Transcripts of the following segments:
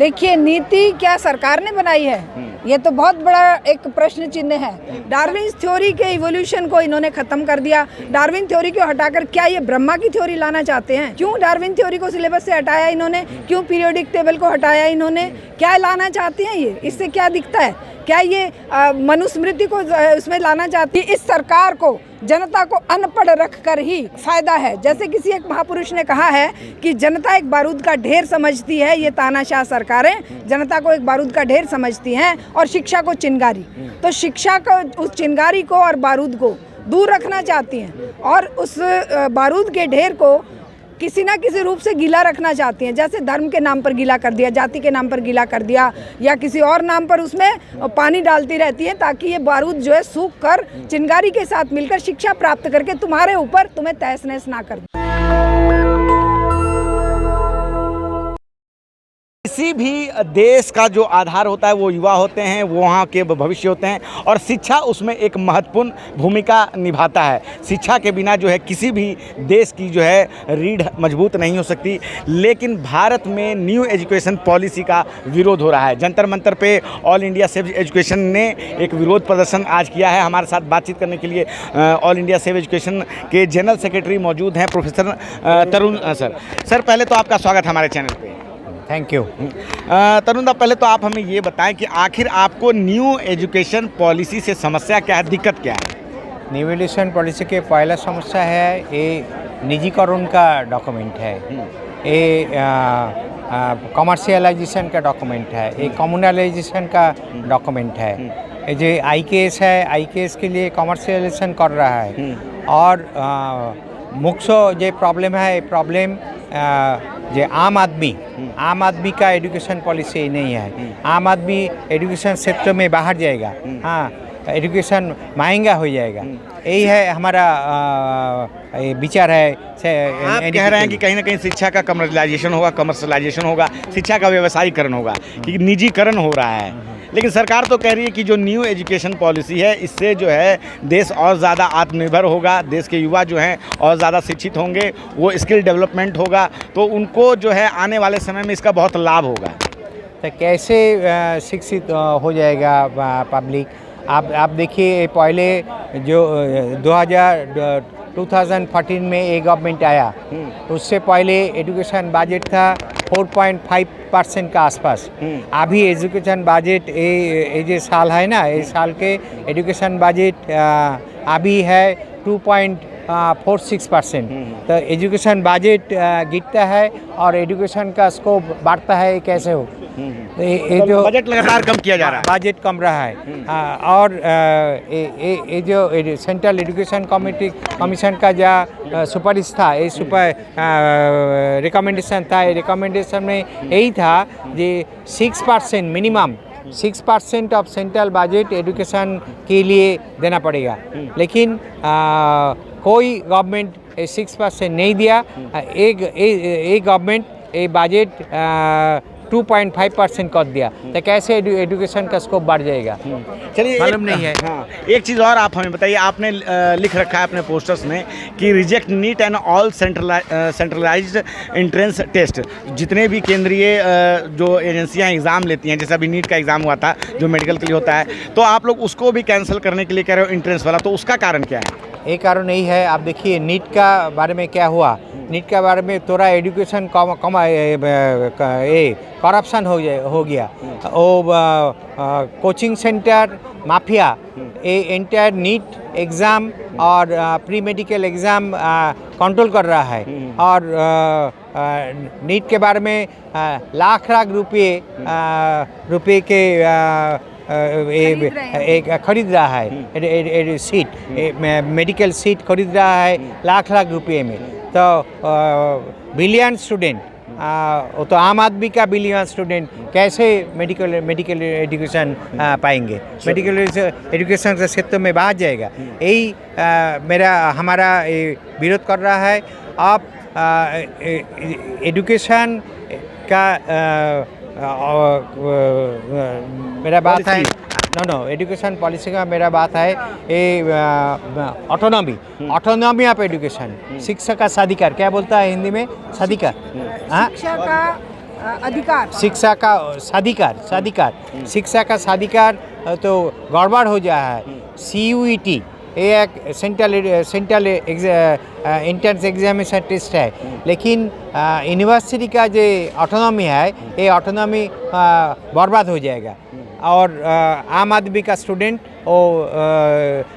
देखिए, नीति क्या सरकार ने बनाई है, ये तो बहुत बड़ा एक प्रश्न चिन्ह है। डार्विन थ्योरी के इवोल्यूशन को इन्होंने खत्म कर दिया। डार्विन थ्योरी को हटाकर क्या ये ब्रह्मा की थ्योरी लाना चाहते हैं? क्यों डार्विन थ्योरी को सिलेबस से हटाया इन्होंने? क्यों पीरियोडिक टेबल को हटाया इन्होंने? क्या लाना चाहते हैं ये? इससे क्या दिखता है? क्या ये मनुस्मृति को उसमें लाना चाहती है? इस सरकार को जनता को अनपढ़ रखकर ही फायदा है। जैसे किसी एक महापुरुष ने कहा है कि जनता एक बारूद का ढेर समझती है, ये तानाशाह सरकारें जनता को एक बारूद का ढेर समझती हैं और शिक्षा को चिंगारी। तो शिक्षा को, उस चिंगारी को और बारूद को दूर रखना चाहती हैं और उस बारूद के ढेर को किसी ना किसी रूप से गीला रखना चाहती हैं। जैसे धर्म के नाम पर गीला कर दिया, जाति के नाम पर गीला कर दिया, या किसी और नाम पर उसमें पानी डालती रहती है ताकि ये बारूद जो है सूख कर चिंगारी के साथ मिलकर शिक्षा प्राप्त करके तुम्हारे ऊपर तुम्हें तहस नहस ना कर दे। किसी भी देश का जो आधार होता है वो युवा होते हैं, वो वहाँ के भविष्य होते हैं और शिक्षा उसमें एक महत्वपूर्ण भूमिका निभाता है। शिक्षा के बिना जो है किसी भी देश की जो है रीढ़ मजबूत नहीं हो सकती। लेकिन भारत में न्यू एजुकेशन पॉलिसी का विरोध हो रहा है। जंतर मंतर पे ऑल इंडिया सेव एजुकेशन ने एक विरोध प्रदर्शन आज किया है। हमारे साथ बातचीत करने के लिए ऑल इंडिया सेव एजुकेशन के जनरल सेक्रेटरी मौजूद हैं, प्रोफेसर तरुण सर। सर, पहले तो आपका स्वागत है हमारे चैनल पे। Thank you. तरुण साहब, पहले तो आप हमें ये बताएं कि आखिर आपको न्यू एजुकेशन पॉलिसी से समस्या क्या है, दिक्कत क्या है? न्यू एजुकेशन पॉलिसी के पहला समस्या है ये निजीकरण का डॉक्यूमेंट है, ये कमर्शियलाइजेशन का डॉक्यूमेंट है, ये कम्युनलाइजेशन का डॉक्यूमेंट है। ये जो IKS है, IKS के लिए कमर्शियलाइजेशन कर रहा है। और मुख्य जो प्रॉब्लम है, ये प्रॉब्लम जो आम आदमी का एजुकेशन पॉलिसी नहीं है। आम आदमी एजुकेशन क्षेत्र में बाहर जाएगा, हाँ, एजुकेशन महंगा हो जाएगा। यही है हमारा विचार है। आप कह रहे हैं कि कहीं ना कहीं शिक्षा का कमर्शियलाइजेशन होगा, शिक्षा का व्यवसायीकरण होगा, कि निजीकरण हो रहा है। लेकिन सरकार तो कह रही है कि जो न्यू एजुकेशन पॉलिसी है इससे जो है देश और ज़्यादा आत्मनिर्भर होगा, देश के युवा जो हैं और ज़्यादा शिक्षित होंगे, वो स्किल डेवलपमेंट होगा, तो उनको जो है आने वाले समय में इसका बहुत लाभ होगा। तो कैसे शिक्षित हो जाएगा पब्लिक? आप देखिए, पहले जो 2014 में एक गवर्नमेंट आया, उससे पहले एजुकेशन बजट था 4.5% का आसपास। अभी एजुकेशन बजट ये जो साल है ना, इस साल के एजुकेशन बजट अभी है 2.46%। तो एजुकेशन बजट गिरता है और एजुकेशन का स्कोप बढ़ता है, कैसे हो? ये जो बजट लगातार कम किया जा रहा है, बजट कम रहा है। और ये जो सेंट्रल एजुकेशन कमीशन का जो सुपारिश था, ये रिकमेंडेशन था, ये रिकमेंडेशन में यही था कि 6% minimum 6% of central budget education के लिए देना पड़ेगा। लेकिन कोई गवर्नमेंट 6% नहीं दिया। एक गवर्नमेंट ये बजट 2.5% कर दिया, तो कैसे एजुकेशन का स्कोप बढ़ जाएगा? चलिए, मालूम नहीं है। हाँ, एक चीज़ और आप हमें बताइए। आपने लिख रखा है अपने पोस्टर्स में कि reject NEET and all centralised entrance test. जितने भी केंद्रीय जो एजेंसियां एग्ज़ाम लेती हैं, जैसे अभी नीट का एग्ज़ाम हुआ था जो मेडिकल के लिए होता है, तो आप लोग उसको भी कैंसिल करने के लिए कह रहे हो, एंट्रेंस वाला, तो उसका कारण क्या है? एक कारण नहीं है। आप देखिए नीट का बारे में क्या हुआ। नीट के बारे में थोड़ा एजुकेशन करप्शन हो गया। वो कोचिंग सेंटर माफिया ये एंटायर नीट एग्ज़ाम और प्री मेडिकल एग्ज़ाम कंट्रोल कर रहा है। और नीट के बारे में लाख रुपये के एक खरीद रहा है, सीट, मेडिकल सीट खरीद रहा है लाख रुपये में। तो बिलियन स्टूडेंट, वो तो आम आदमी का बिलियन स्टूडेंट कैसे मेडिकल एजुकेशन पाएंगे? मेडिकल एजुकेशन के क्षेत्र में बाहर जाएगा। यही हमारा विरोध कर रहा है। आप एजुकेशन का मेरा बात है, नो एजुकेशन पॉलिसी का मेरा बात है ये ऑटोनॉमी ऑफ एजुकेशन, शिक्षा का स्वाधिकार, क्या बोलता है हिंदी में? स्वाधिकार। शिक्षा का अधिकार, शिक्षा का साधिकार शिक्षा का साधिकार तो गड़बड़ हो गया है। CUET ये एक सेंट्रल एंट्रेंस एग्जामिनेशन टेस्ट है, लेकिन यूनिवर्सिटी का जो ऑटोनॉमी है ये ऑटोनॉमी बर्बाद हो जाएगा और आम आदमी का स्टूडेंट वो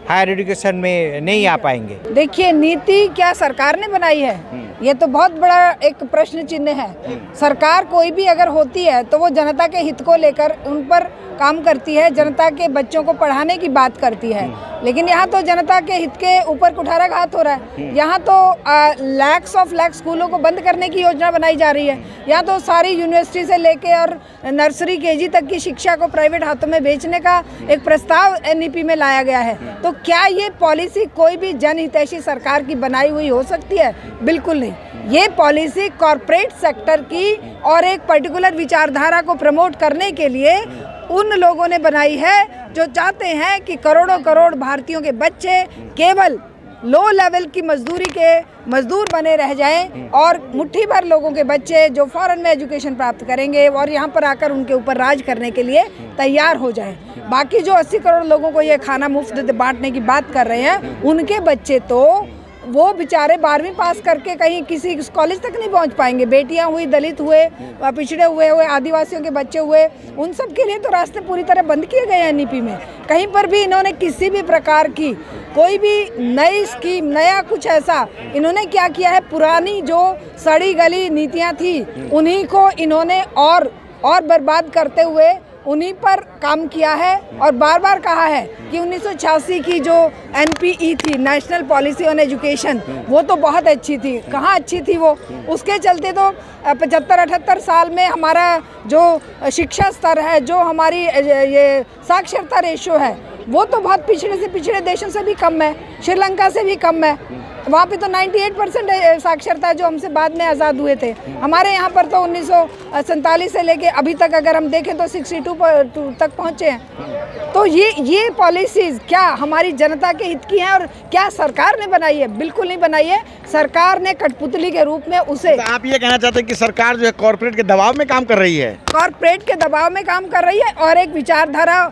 हायर एजुकेशन में नहीं आ पाएंगे। देखिए, नीति क्या सरकार ने बनाई है, ये तो बहुत बड़ा एक प्रश्न चिन्ह है। सरकार कोई भी अगर होती है तो वो जनता के हित को लेकर उन पर काम करती है, जनता के बच्चों को पढ़ाने की बात करती है। लेकिन यहाँ तो जनता के हित के ऊपर कुठाराघात हो रहा है। यहाँ तो लैक्स ऑफ लैक्स स्कूलों को बंद करने की योजना बनाई जा रही है। यहाँ तो सारी यूनिवर्सिटी से लेके और नर्सरी KG तक की शिक्षा को प्राइवेट हाथों में बेचने का एक प्रस्ताव NEP में लाया गया है। तो क्या ये पॉलिसी कोई भी जनहितैषी सरकार की बनाई हुई हो सकती है? बिल्कुल नहीं। ये पॉलिसी कॉरपोरेट सेक्टर की और एक पर्टिकुलर विचारधारा को प्रमोट करने के लिए उन लोगों ने बनाई है जो चाहते हैं कि करोड़ों करोड़ भारतीयों के बच्चे केवल लो लेवल की मजदूरी के मजदूर बने रह जाएं और मुट्ठी भर लोगों के बच्चे जो फॉरेन में एजुकेशन प्राप्त करेंगे और यहाँ पर आकर उनके ऊपर राज करने के लिए तैयार हो जाएं। बाकी जो 80 करोड़ लोगों को ये खाना मुफ्त बांटने की बात कर रहे हैं, उनके बच्चे तो वो बेचारे 12वीं पास करके कहीं किसी कॉलेज तक नहीं पहुंच पाएंगे। बेटियां हुई, दलित हुए, पिछड़े हुए आदिवासियों के बच्चे हुए, उन सब के लिए तो रास्ते पूरी तरह बंद किए गए हैं NEP में। कहीं पर भी इन्होंने किसी भी प्रकार की कोई भी नई स्कीम, नया कुछ ऐसा इन्होंने क्या किया है? पुरानी जो सड़ी गली नीतियाँ थी उन्हीं को इन्होंने और बर्बाद करते हुए उन्हीं पर काम किया है और बार बार कहा है कि 1986 की जो NPE थी, नेशनल पॉलिसी ऑन एजुकेशन, वो तो बहुत अच्छी थी। कहाँ अच्छी थी वो? उसके चलते तो 75-78 साल में हमारा जो शिक्षा स्तर है, जो हमारी ये साक्षरता रेशो है, वो तो बहुत पिछड़े से पिछड़े देशों से भी कम है, श्रीलंका से भी कम है। वहाँ पे तो 98% साक्षरता है जो हमसे बाद में आज़ाद हुए थे। हमारे यहाँ पर तो 1947 से लेके अभी तक अगर हम देखें तो 62 तक पहुँचे हैं। तो ये पॉलिसीज़ क्या हमारी जनता के हित की हैं और क्या सरकार ने बनाई है? बिल्कुल नहीं बनाई है। सरकार ने कठपुतली के रूप में उसे। तो आप ये कहना चाहते हैं कि सरकार जो है कॉर्पोरेट के दबाव में काम कर रही है? कॉर्पोरेट के दबाव में काम कर रही है और एक विचारधारा,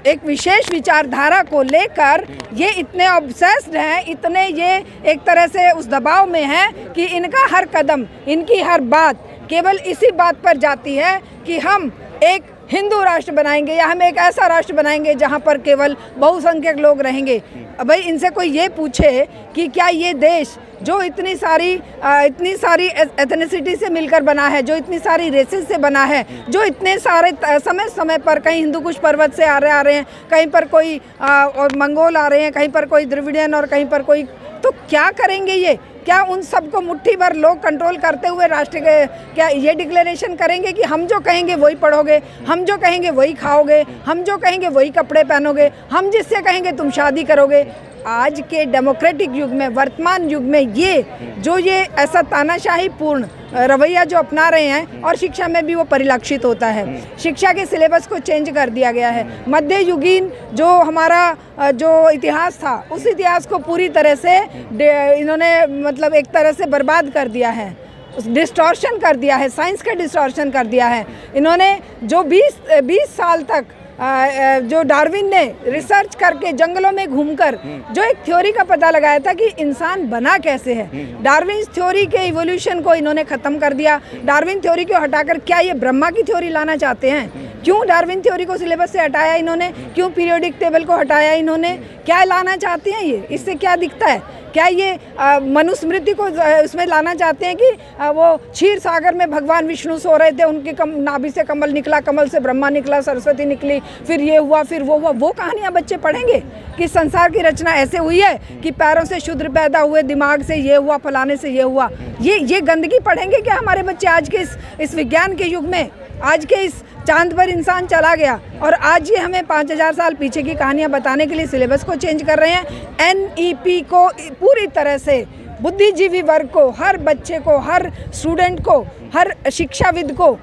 एक विशेष विचारधारा को लेकर ये इतने ऑब्सेस्ड हैं, इतने ये एक तरह से उस दबाव में हैं कि इनका हर कदम, इनकी हर बात केवल इसी बात पर जाती है कि हम एक हिंदू राष्ट्र बनाएंगे या हम एक ऐसा राष्ट्र बनाएंगे जहां पर केवल बहुसंख्यक लोग रहेंगे। भाई इनसे कोई ये पूछे कि क्या ये देश जो इतनी सारी एथनिसिटी से मिलकर बना है, जो इतनी सारी रेसेस से बना है, जो इतने सारे समय समय पर कहीं हिंदू कुश पर्वत से आ रहे हैं, कहीं पर कोई और मंगोल आ रहे हैं, कहीं पर कोई द्रविडियन और कहीं पर कोई, तो क्या करेंगे ये? क्या उन सबको मुट्ठी भर लोग कंट्रोल करते हुए राष्ट्र के क्या ये डिक्लेरेशन करेंगे कि हम जो कहेंगे वही पढ़ोगे, हम जो कहेंगे वही खाओगे, हम जो कहेंगे वही कपड़े पहनोगे, हम जिससे कहेंगे तुम शादी करोगे? आज के डेमोक्रेटिक युग में, वर्तमान युग में ये ऐसा तानाशाही पूर्ण रवैया जो अपना रहे हैं और शिक्षा में भी वो परिलक्षित होता है। शिक्षा के सिलेबस को चेंज कर दिया गया है। मध्ययुगीन जो हमारा जो इतिहास था, उस इतिहास को पूरी तरह से इन्होंने मतलब एक तरह से बर्बाद कर दिया है, डिस्टॉर्शन कर दिया है, साइंस का डिस्टॉर्शन कर दिया है। इन्होंने जो 20 साल तक जो डार्विन ने रिसर्च करके जंगलों में घूमकर जो एक थ्योरी का पता लगाया था कि इंसान बना कैसे है, डार्विन थ्योरी के इवोल्यूशन को इन्होंने ख़त्म कर दिया। डार्विन थ्योरी को हटाकर क्या ये ब्रह्मा की थ्योरी लाना चाहते हैं? क्यों डार्विन थ्योरी को सिलेबस से हटाया इन्होंने? क्यों पीरियोडिक टेबल को हटाया इन्होंने? क्या लाना चाहते हैं ये? इससे क्या दिखता है? क्या ये मनुस्मृति को उसमें लाना चाहते हैं कि वो क्षीर सागर में भगवान विष्णु सो रहे थे, उनके नाभि से कमल निकला, कमल से ब्रह्मा निकला, सरस्वती निकली, फिर ये हुआ, फिर वो हुआ? वो कहानियाँ बच्चे पढ़ेंगे कि संसार की रचना ऐसे हुई है कि पैरों से शूद्र पैदा हुए, दिमाग से ये हुआ, फलाने से ये हुआ? ये गंदगी पढ़ेंगे क्या हमारे बच्चे? आज के इस विज्ञान के युग में, आज के इस चांद पर इंसान चला गया और आज ये हमें 5000 साल पीछे की कहानियाँ बताने के लिए सिलेबस को चेंज कर रहे हैं। NEP को पूरी तरह से बुद्धिजीवी वर्ग को, हर बच्चे को, हर स्टूडेंट को, हर शिक्षाविद को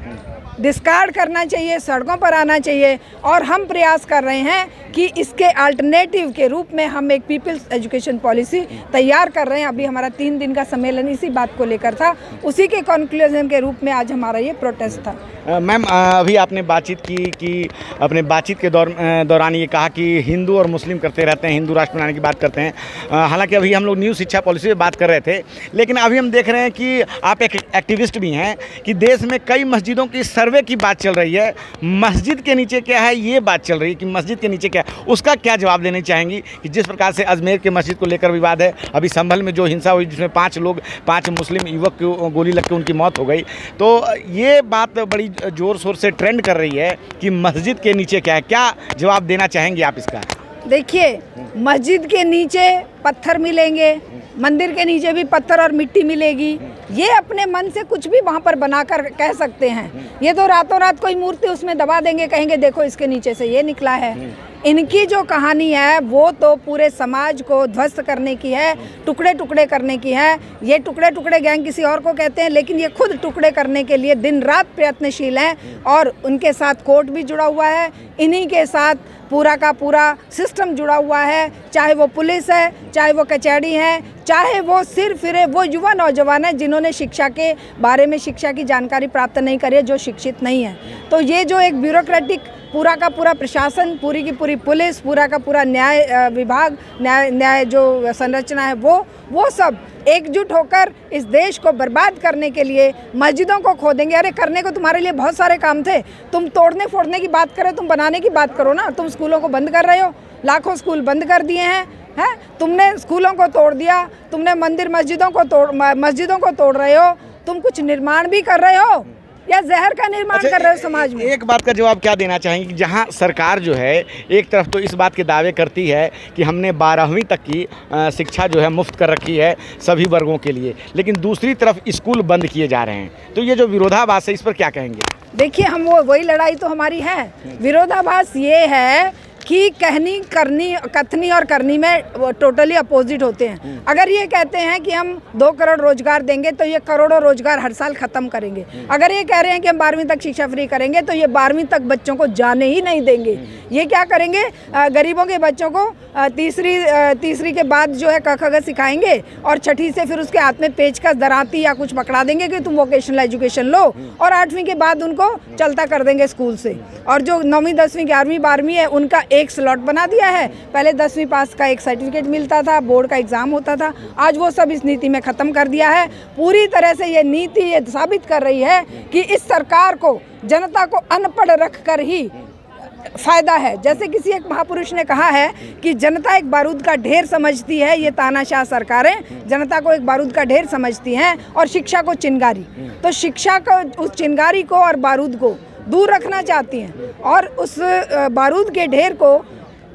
डिस्कार्ड करना चाहिए, सड़कों पर आना चाहिए। और हम प्रयास कर रहे हैं कि इसके अल्टरनेटिव के रूप में हम एक पीपल्स एजुकेशन पॉलिसी तैयार कर रहे हैं। अभी हमारा 3 दिन का सम्मेलन इसी बात को लेकर था, उसी के कंक्लूजन के रूप में आज हमारा ये प्रोटेस्ट था। मैम, अभी आपने बातचीत की कि अपने बातचीत के दौरान ये कहा कि हिंदू और मुस्लिम करते रहते हैं, हिंदू राष्ट्र बनाने की बात करते हैं। हालांकि अभी हम लोग न्यू शिक्षा पॉलिसी पे बात कर रहे थे, लेकिन अभी हम देख रहे हैं कि आप एक एक्टिविस्ट भी हैं कि देश में कई मस्जिदों की सर्वे की बात चल रही है। मस्जिद के नीचे क्या है ये बात चल रही है कि मस्जिद के नीचे क्या है, उसका क्या जवाब देना चाहेंगी कि जिस प्रकार से अजमेर के मस्जिद को लेकर विवाद है, अभी संभल में जो हिंसा हुई जिसमें 5 मुस्लिम युवक को गोली लग के उनकी मौत हो गई, तो ये बात बड़ी जोर शोर से ट्रेंड कर रही है कि मस्जिद के नीचे क्या है, क्या जवाब देना चाहेंगे आप इसका? देखिए, मस्जिद के नीचे पत्थर मिलेंगे, मंदिर के नीचे भी पत्थर और मिट्टी मिलेगी। ये अपने मन से कुछ भी वहाँ पर बनाकर कह सकते हैं। ये तो रातों रात कोई मूर्ति उसमें दबा देंगे, कहेंगे देखो इसके नीचे से ये निकला है। इनकी जो कहानी है वो तो पूरे समाज को ध्वस्त करने की है, टुकड़े टुकड़े करने की है। ये टुकड़े टुकड़े गैंग किसी और को कहते हैं, लेकिन ये खुद टुकड़े करने के लिए दिन रात प्रयत्नशील हैं। और उनके साथ कोर्ट भी जुड़ा हुआ है, इन्हीं के साथ पूरा का पूरा सिस्टम जुड़ा हुआ है, चाहे वो पुलिस है, चाहे वो कचहरी है, चाहे वो सिर फिरे वो युवा नौजवान है जिन्होंने शिक्षा के बारे में शिक्षा की जानकारी प्राप्त नहीं करी है, जो शिक्षित नहीं है। तो ये जो एक ब्यूरोक्रेटिक पूरा का पूरा प्रशासन, पूरी की पूरी पुलिस, पूरा का पूरा न्याय विभाग, न्याय जो संरचना है वो सब एकजुट होकर इस देश को बर्बाद करने के लिए मस्जिदों को खोदेंगे। अरे करने को तुम्हारे लिए बहुत सारे काम थे, तुम तोड़ने फोड़ने की बात करो, तुम बनाने की बात करो ना। तुम स्कूलों को बंद कर रहे हो, लाखों स्कूल बंद कर दिए हैं, तुमने स्कूलों को तोड़ दिया, तुमने मस्जिदों को तोड़ रहे हो, तुम कुछ निर्माण भी कर रहे हो या जहर का निर्माण कर रहे हो समाज में? एक बात का जवाब क्या देना चाहेंगे कि जहां सरकार जो है एक तरफ तो इस बात के दावे करती है कि हमने 12वीं तक की शिक्षा जो है मुफ्त कर रखी है सभी वर्गों के लिए, लेकिन दूसरी तरफ स्कूल बंद किए जा रहे हैं, तो ये जो विरोधाभास है इस पर क्या कहेंगे? देखिए, हम वही लड़ाई तो हमारी है। विरोधाभास ये है कि कथनी और करनी में टोटली अपोजिट होते हैं। अगर ये कहते हैं कि हम 2 करोड़ रोजगार देंगे तो ये करोड़ों रोजगार हर साल खत्म करेंगे। अगर ये कह रहे हैं कि हम 12वीं तक शिक्षा फ्री करेंगे तो ये 12वीं तक बच्चों को जाने ही नहीं देंगे। ये क्या करेंगे, गरीबों के बच्चों को तीसरी के बाद जो है क ख ग सिखाएंगे और छठी से फिर उसके हाथ में पेचकस दराती या कुछ पकड़ा देंगे कि तुम वोकेशनल एजुकेशन लो, और 8वीं के बाद उनको चलता कर देंगे स्कूल से। और जो 9वीं 10वीं 11वीं 12वीं है उनका एक स्लॉट बना दिया है। पहले 10वीं पास का एक सर्टिफिकेट मिलता था, बोर्ड का एग्जाम होता था, आज वो सब इस नीति में ख़त्म कर दिया है। पूरी तरह से ये नीति ये साबित कर रही है कि इस सरकार को जनता को अनपढ़ रखकर ही फायदा है। जैसे किसी एक महापुरुष ने कहा है कि जनता एक बारूद का ढेर समझती है, ये तानाशाह सरकारें जनता को एक बारूद का ढेर समझती हैं और शिक्षा को चिंगारी। तो शिक्षा को, उस चिंगारी को और बारूद को दूर रखना चाहती हैं और उस बारूद के ढेर को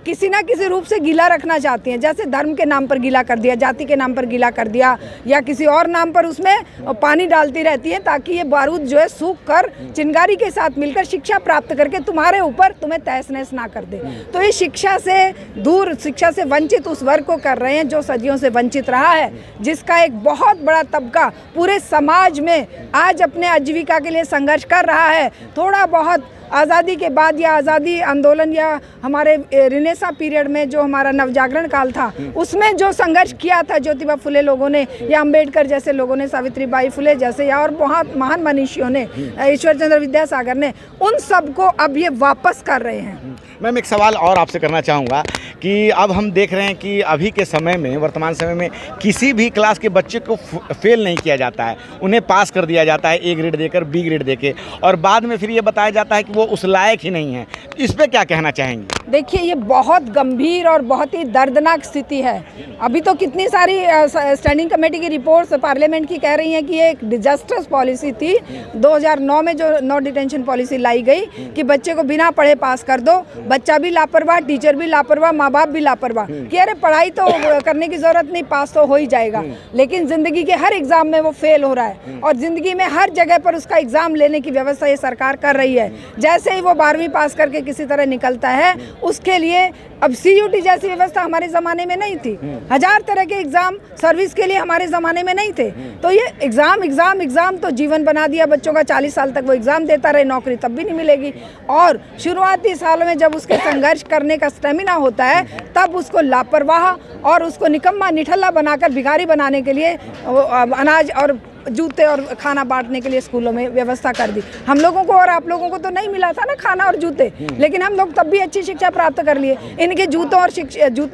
किसी ना किसी रूप से गीला रखना चाहती हैं। जैसे धर्म के नाम पर गीला कर दिया, जाति के नाम पर गीला कर दिया, या किसी और नाम पर उसमें पानी डालती रहती है ताकि ये बारूद जो है सूख कर चिंगारी के साथ मिलकर शिक्षा प्राप्त करके तुम्हारे ऊपर तुम्हें तहस नहस ना कर दे। तो ये शिक्षा से दूर, शिक्षा से वंचित उस वर्ग को कर रहे हैं जो सदियों से वंचित रहा है, जिसका एक बहुत बड़ा तबका पूरे समाज में आज अपने आजीविका के लिए संघर्ष कर रहा है। थोड़ा बहुत आज़ादी के बाद या आज़ादी आंदोलन या हमारे रिनेसा पीरियड में जो हमारा नवजागरण काल था उसमें जो संघर्ष किया था ज्योतिबा फुले लोगों ने या अंबेडकर जैसे लोगों ने, सावित्रीबाई फुले जैसे, या और बहुत महान मनीषियों ने, ईश्वर चंद्र विद्यासागर ने, उन सबको अब ये वापस कर रहे हैं। मैम, एक सवाल और आपसे करना चाहूँगा कि अब हम देख रहे हैं कि अभी के समय में, वर्तमान समय में किसी भी क्लास के बच्चे को फेल नहीं किया जाता है, उन्हें पास कर दिया जाता है A ग्रेड देकर, B ग्रेड देके, और बाद में फिर ये बताया जाता है कि वो उस लायक ही नहीं है। इस पर क्या कहना चाहेंगे? देखिए, ये बहुत गंभीर और बहुत ही दर्दनाक स्थिति है। अभी तो कितनी सारी स्टैंडिंग कमेटी की रिपोर्ट्स पार्लियामेंट की कह रही हैं कि ये एक डिजास्टर्स पॉलिसी थी 2009 में, जो नो डिटेंशन पॉलिसी लाई गई कि बच्चे को बिना पढ़े पास कर दो। बच्चा भी लापरवाह, टीचर भी लापरवाह, माँ बाप भी लापरवाह कि अरे पढ़ाई तो करने की ज़रूरत नहीं, पास तो हो ही जाएगा। लेकिन ज़िंदगी के हर एग्ज़ाम में वो फेल हो रहा है और ज़िंदगी में हर जगह पर उसका एग्ज़ाम लेने की व्यवस्था ये सरकार कर रही है। जैसे ही वो 12वीं पास करके किसी तरह निकलता है, उसके लिए अब CUT जैसी व्यवस्था हमारे ज़माने में नहीं थी। 1000 तरह के एग्ज़ाम सर्विस के लिए हमारे ज़माने में नहीं थे। तो ये एग्ज़ाम तो जीवन बना दिया बच्चों का। 40 साल तक वो एग्ज़ाम देता रहे, नौकरी तब भी नहीं मिलेगी। और शुरुआती सालों में जब उसके संघर्ष करने का स्टेमिना होता है, तब उसको लापरवाह और उसको निकम्मा निठल्ला बनाकर भिखारी बनाने के लिए अनाज और जूते और खाना बांटने के लिए स्कूलों में व्यवस्था कर दी। हम लोगों को और आप लोगों को तो नहीं मिला था ना खाना और जूते, लेकिन हम लोग तब भी अच्छी शिक्षा प्राप्त कर लिए। इनके जूतों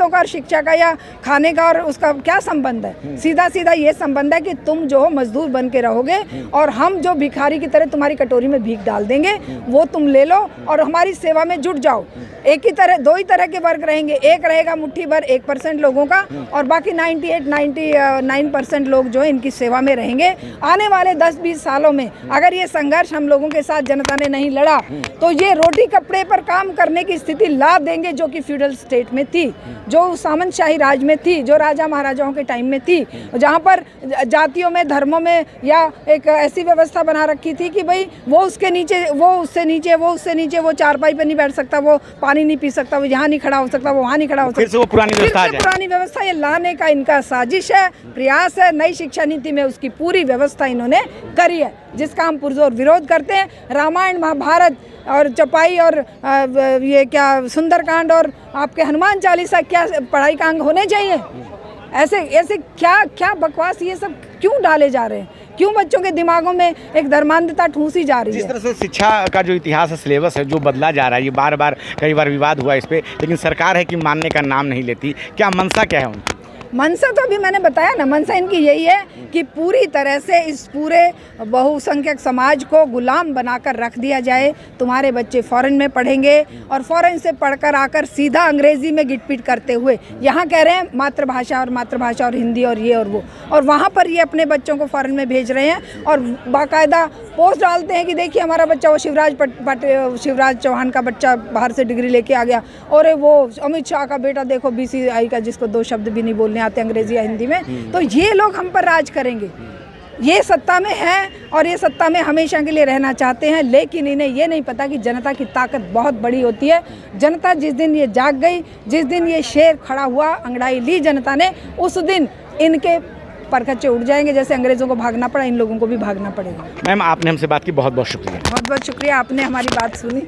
का और शिक्षा का या खाने का और उसका क्या संबंध है? सीधा सीधा ये संबंध है कि तुम जो हो मजदूर बन के रहोगे और हम जो भिखारी की तरह तुम्हारी कटोरी में भीख डाल देंगे, वो तुम ले लो और हमारी सेवा में जुट जाओ। दो ही तरह के वर्ग रहेंगे। एक रहेगा मुट्ठी भर 1% लोगों का और बाकी 99% लोग जो है इनकी सेवा में रहेंगे। आने वाले 10-20 सालों में अगर ये संघर्ष हम लोगों के साथ जनता ने नहीं लड़ा, तो ये रोटी कपड़े पर काम करने की स्थिति ला देंगे जो कि फ्यूडल स्टेट में थी, जो सामंतशाही राज में थी, जो राजा महाराजाओं के टाइम में थी, जहाँ पर जातियों में, धर्मों में या एक ऐसी व्यवस्था बना रखी थी कि भाई वो उसके नीचे, वो उससे नीचे, वो उससे नीचे, वो चारपाई पे नहीं बैठ सकता, वो पानी नहीं पी सकता, वो यहाँ नहीं खड़ा हो सकता, वो वहाँ नहीं खड़ा हो सकता। फिर से वो पुरानी व्यवस्था ये लाने का इनका साजिश है, प्रयास है। नई शिक्षा नीति में उसकी पूरी व्यवस्था इन्होंने करी है, जिसका हम पुरजोर विरोध करते हैं। रामायण, महाभारत और चौपाई और ये क्या सुंदरकांड और आपके हनुमान चालीसा क्या पढ़ाई का अंग होने चाहिए? ऐसे क्या बकवास ये सब क्यों डाले जा रहे हैं? क्यों बच्चों के दिमागों में एक धर्मांधता ठूसी जा रही है? जिस तरह से शिक्षा का जो इतिहास है, सिलेबस है, जो बदला जा रहा है, ये कई बार विवाद हुआ इस पे, लेकिन सरकार है कि मानने का नाम नहीं लेती। क्या मंशा क्या है उनकी? मनसा तो अभी मैंने बताया ना, मनसा इनकी यही है कि पूरी तरह से इस पूरे बहुसंख्यक समाज को गुलाम बनाकर रख दिया जाए। तुम्हारे बच्चे फॉरेन में पढ़ेंगे और फॉरेन से पढ़कर आकर सीधा अंग्रेज़ी में गिटपिट करते हुए यहाँ कह रहे हैं मातृभाषा और हिंदी और ये और वो, और वहाँ पर ये अपने बच्चों को फॉरेन में भेज रहे हैं और बाकायदा पोस्ट डालते हैं कि देखिए हमारा बच्चा, वो शिवराज चौहान का बच्चा बाहर से डिग्री लेके आ गया, और वो अमित शाह का बेटा देखो BCI का, जिसको 2 शब्द भी नहीं बोलने आते अंग्रेजी या हिंदी में। तो ये लोग हम पर राज करेंगे। ये सत्ता में है और ये सत्ता में हमेशा के लिए रहना चाहते हैं, लेकिन इन्हें ये नहीं पता कि जनता की ताकत बहुत बड़ी होती है। जनता जिस दिन ये जाग गई, जिस दिन ये शेर खड़ा हुआ, अंगड़ाई ली जनता ने, उस दिन इनके परखच्चे उड़ जाएंगे। जैसे अंग्रेजों को भागना पड़ा, इन लोगों को भी भागना पड़ेगा। मैम, आपने हमसे बात की, बहुत बहुत शुक्रिया। बहुत बहुत शुक्रिया, आपने हमारी बात सुनी।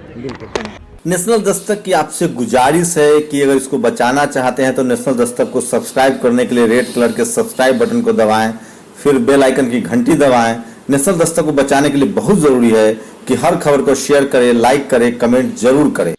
नेशनल दस्तक की आपसे गुजारिश है कि अगर इसको बचाना चाहते हैं तो नेशनल दस्तक को सब्सक्राइब करने के लिए रेड कलर के सब्सक्राइब बटन को दबाएं, फिर बेल आइकन की घंटी दबाएं। नेशनल दस्तक को बचाने के लिए बहुत जरूरी है कि हर खबर को शेयर करें, लाइक करें, कमेंट जरूर करें।